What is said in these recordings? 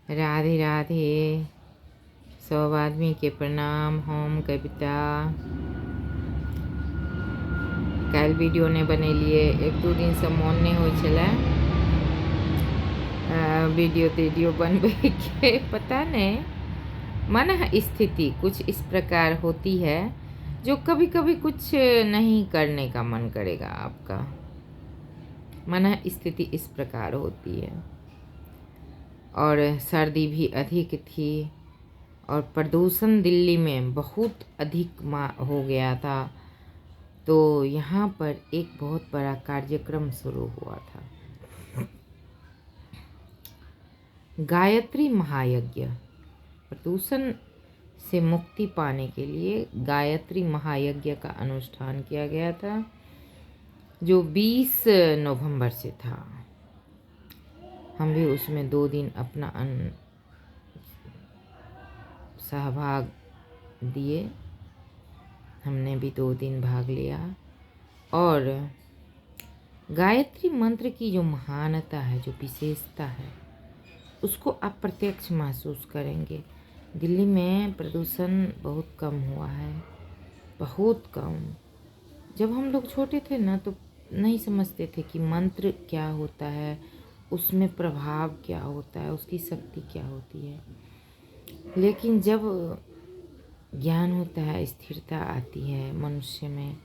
राधे राधे। सब आदमी के प्रणाम। हम कविता काल वीडियो ने बनेलिए। एक दो दिन से मन नहीं हो चला वीडियो तीडियो बनबे के। पता नहीं, मन स्थिति कुछ इस प्रकार होती है जो कभी कभी कुछ नहीं करने का मन करेगा। आपका मन स्थिति इस प्रकार होती है। और सर्दी भी अधिक थी और प्रदूषण दिल्ली में बहुत अधिक हो गया था। तो यहाँ पर एक बहुत बड़ा कार्यक्रम शुरू हुआ था, गायत्री महायज्ञ। प्रदूषण से मुक्ति पाने के लिए गायत्री महायज्ञ का अनुष्ठान किया गया था, जो 20 नवंबर से था। हम भी उसमें 2 दिन अपना सहभाग दिए। हमने भी 2 दिन भाग लिया। और गायत्री मंत्र की जो महानता है, जो विशेषता है, उसको आप प्रत्यक्ष महसूस करेंगे। दिल्ली में प्रदूषण बहुत कम हुआ है, बहुत कम। जब हम लोग छोटे थे ना, तो नहीं समझते थे कि मंत्र क्या होता है, उसमें प्रभाव क्या होता है, उसकी शक्ति क्या होती है। लेकिन जब ज्ञान होता है, स्थिरता आती है मनुष्य में,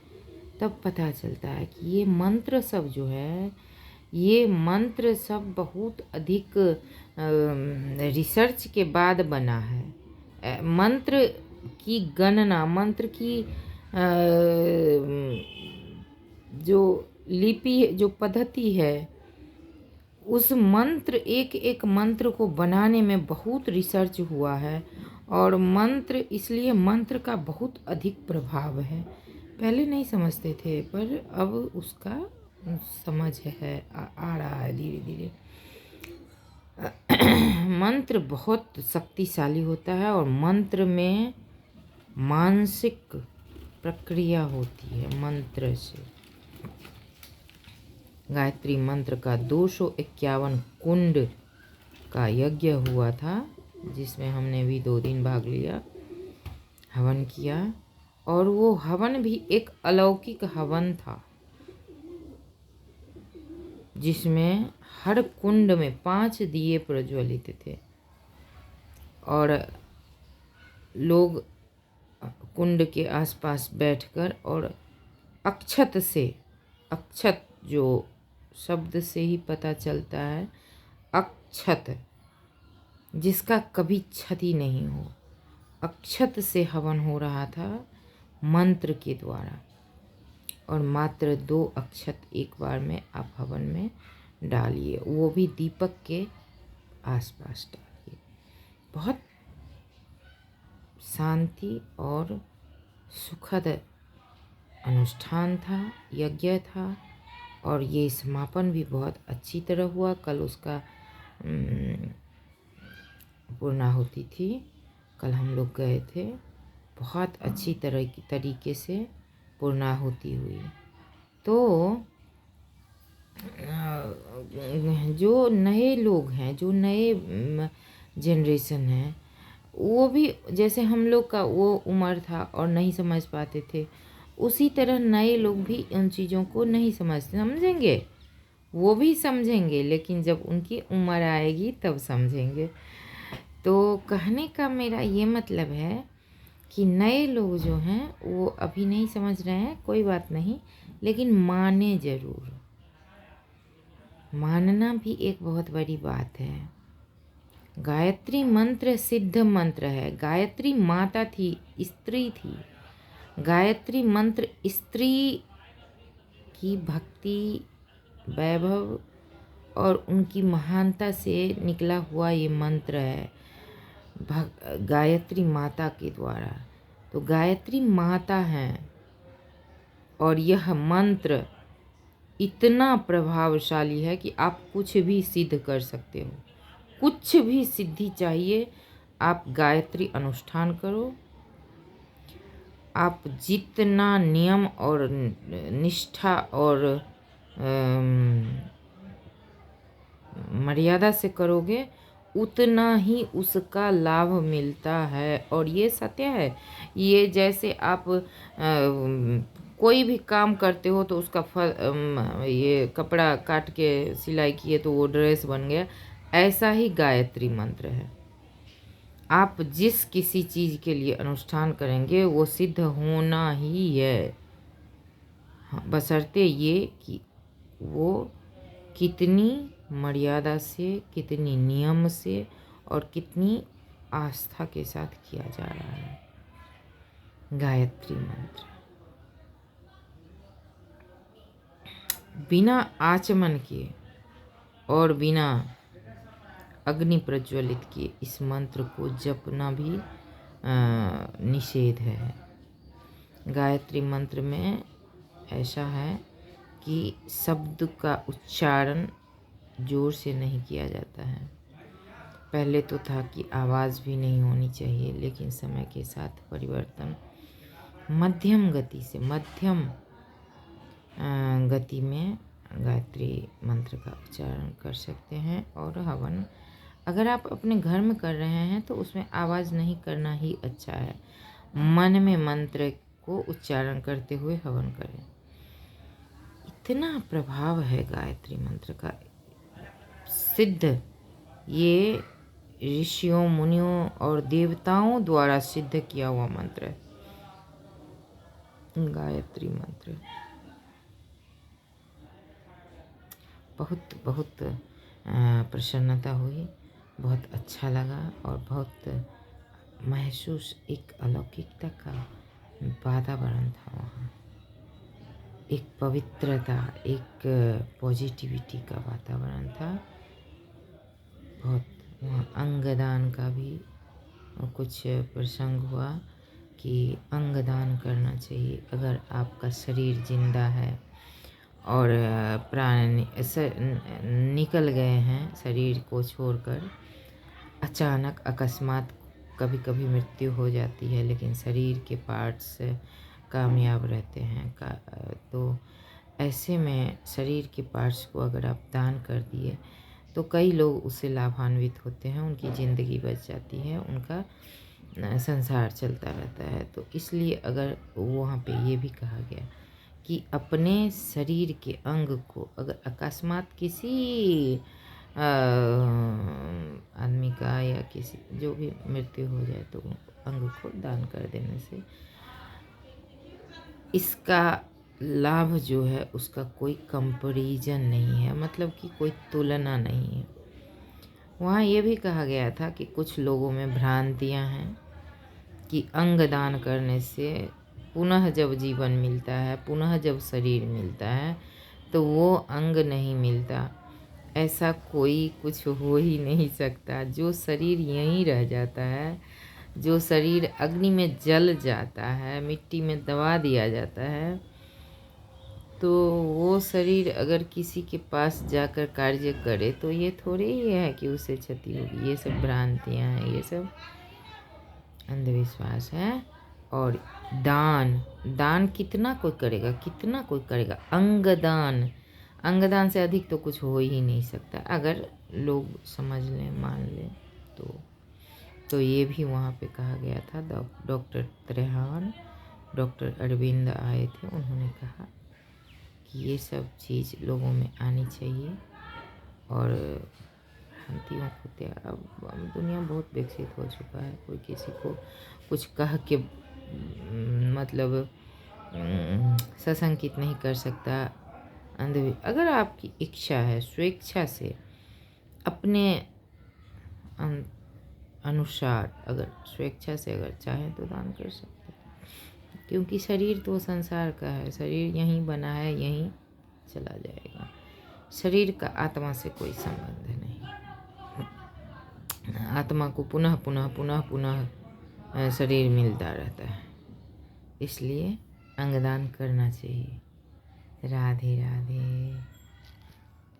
तब पता चलता है कि ये मंत्र सब जो है, ये मंत्र सब बहुत अधिक रिसर्च के बाद बना है। मंत्र की गणना, मंत्र की जो लिपि, जो पद्धति है, उस मंत्र, एक एक मंत्र को बनाने में बहुत रिसर्च हुआ है। और मंत्र, इसलिए मंत्र का बहुत अधिक प्रभाव है। पहले नहीं समझते थे, पर अब उसका समझ है, आ रहा है धीरे धीरे। मंत्र बहुत शक्तिशाली होता है और मंत्र में मानसिक प्रक्रिया होती है। मंत्र से गायत्री मंत्र का 251 कुंड का यज्ञ हुआ था, जिसमें हमने भी 2 दिन भाग लिया, हवन किया। और वो हवन भी एक अलौकिक हवन था, जिसमें हर कुंड में 5 दिए प्रज्वलित थे। और लोग कुंड के आसपास बैठकर और अक्षत से, अक्षत जो शब्द से ही पता चलता है, अक्षत जिसका कभी क्षति नहीं हो, अक्षत से हवन हो रहा था मंत्र के द्वारा। और मात्र 2 अक्षत एक बार में आप हवन में डालिए, वो भी दीपक के आसपास डालिए। बहुत शांति और सुखद अनुष्ठान था, यज्ञ था। और ये समापन भी बहुत अच्छी तरह हुआ। कल उसका पूर्णाहुति थी, कल हम लोग गए थे। बहुत अच्छी तरीके से पूर्णाहुति हुई। तो जो नए लोग हैं, जो नए जनरेशन है, वो भी जैसे हम लोग का वो उम्र था और नहीं समझ पाते थे, उसी तरह नए लोग भी उन चीज़ों को नहीं समझेंगे। वो भी समझेंगे, लेकिन जब उनकी उम्र आएगी तब समझेंगे। तो कहने का मेरा ये मतलब है कि नए लोग जो हैं वो अभी नहीं समझ रहे हैं, कोई बात नहीं, लेकिन माने ज़रूर। मानना भी एक बहुत बड़ी बात है। गायत्री मंत्र सिद्ध मंत्र है। गायत्री माता थी, स्त्री थी। गायत्री मंत्र स्त्री की भक्ति, वैभव और उनकी महानता से निकला हुआ ये मंत्र है, गायत्री माता के द्वारा। तो गायत्री माता हैं और यह मंत्र इतना प्रभावशाली है कि आप कुछ भी सिद्ध कर सकते हो। कुछ भी सिद्धि चाहिए, आप गायत्री अनुष्ठान करो। आप जितना नियम और निष्ठा और मर्यादा से करोगे, उतना ही उसका लाभ मिलता है। और ये सत्य है। ये जैसे आप कोई भी काम करते हो तो उसका फल, ये कपड़ा काट के सिलाई किए तो वो ड्रेस बन गया, ऐसा ही गायत्री मंत्र है। आप जिस किसी चीज़ के लिए अनुष्ठान करेंगे वो सिद्ध होना ही है। हाँ, बशर्ते ये कि वो कितनी मर्यादा से, कितनी नियम से और कितनी आस्था के साथ किया जा रहा है। गायत्री मंत्र बिना आचमन किए और बिना अग्नि प्रज्वलित किए इस मंत्र को जपना भी निषेध है। गायत्री मंत्र में ऐसा है कि शब्द का उच्चारण जोर से नहीं किया जाता है। पहले तो था कि आवाज़ भी नहीं होनी चाहिए, लेकिन समय के साथ परिवर्तन मध्यम गति से, मध्यम गति में गायत्री मंत्र का उच्चारण कर सकते हैं। और हवन अगर आप अपने घर में कर रहे हैं तो उसमें आवाज़ नहीं करना ही अच्छा है। मन में मंत्र को उच्चारण करते हुए हवन करें। इतना प्रभाव है गायत्री मंत्र का, सिद्ध, ये ऋषियों, मुनियों और देवताओं द्वारा सिद्ध किया हुआ मंत्र है गायत्री मंत्र। बहुत बहुत प्रसन्नता हुई, बहुत अच्छा लगा और बहुत महसूस, एक अलौकिकता का वातावरण था वहाँ, एक पवित्रता, एक पॉजिटिविटी का वातावरण था। बहुत वहाँ अंगदान का भी कुछ प्रसंग हुआ कि अंगदान करना चाहिए। अगर आपका शरीर जिंदा है और प्राण निकल गए हैं शरीर को छोड़कर, अचानक अकस्मात कभी कभी मृत्यु हो जाती है, लेकिन शरीर के पार्ट्स कामयाब रहते हैं तो ऐसे में शरीर के पार्ट्स को अगर आप दान कर दिए तो कई लोग उससे लाभान्वित होते हैं, उनकी ज़िंदगी बच जाती है, उनका संसार चलता रहता है। तो इसलिए अगर वहाँ पे ये भी कहा गया कि अपने शरीर के अंग को अगर अकस्मात किसी आदमी का या किसी जो भी मृत्यु हो जाए तो अंग को दान कर देने से इसका लाभ जो है उसका कोई कंपैरिजन नहीं है, मतलब कि कोई तुलना नहीं है। वहाँ ये भी कहा गया था कि कुछ लोगों में भ्रांतियाँ हैं कि अंग दान करने से पुनः जब जीवन मिलता है, पुनः जब शरीर मिलता है तो वो अंग नहीं मिलता। ऐसा कोई कुछ हो ही नहीं सकता। जो शरीर यहीं रह जाता है, जो शरीर अग्नि में जल जाता है, मिट्टी में दबा दिया जाता है, तो वो शरीर अगर किसी के पास जाकर कार्य करे तो ये थोड़े ही है कि उसे क्षति होगी। ये सब भ्रांतियाँ हैं, ये सब अंधविश्वास है। और दान, दान कितना कोई करेगा, कितना कोई करेगा। अंगदान, अंगदान से अधिक तो कुछ हो ही नहीं सकता अगर लोग समझ लें, मान लें तो ये भी वहाँ पे कहा गया था। डॉक्टर त्रेहान, डॉक्टर अरविंद आए थे, उन्होंने कहा कि ये सब चीज़ लोगों में आनी चाहिए और भ्रांतियों को त्याग। अब दुनिया बहुत विकसित हो चुका है, कोई किसी को कुछ कह के मतलब सशंकित नहीं कर सकता। अगर आपकी इच्छा है, स्वेच्छा से अपने अनुसार, अगर स्वेच्छा से अगर चाहें तो दान कर सकते हैं, क्योंकि शरीर तो संसार का है, शरीर यहीं बना है, यहीं चला जाएगा। शरीर का आत्मा से कोई संबंध नहीं। आत्मा को पुनः पुनः पुनः पुनः शरीर मिलता रहता है, इसलिए अंगदान करना चाहिए। राधे राधे।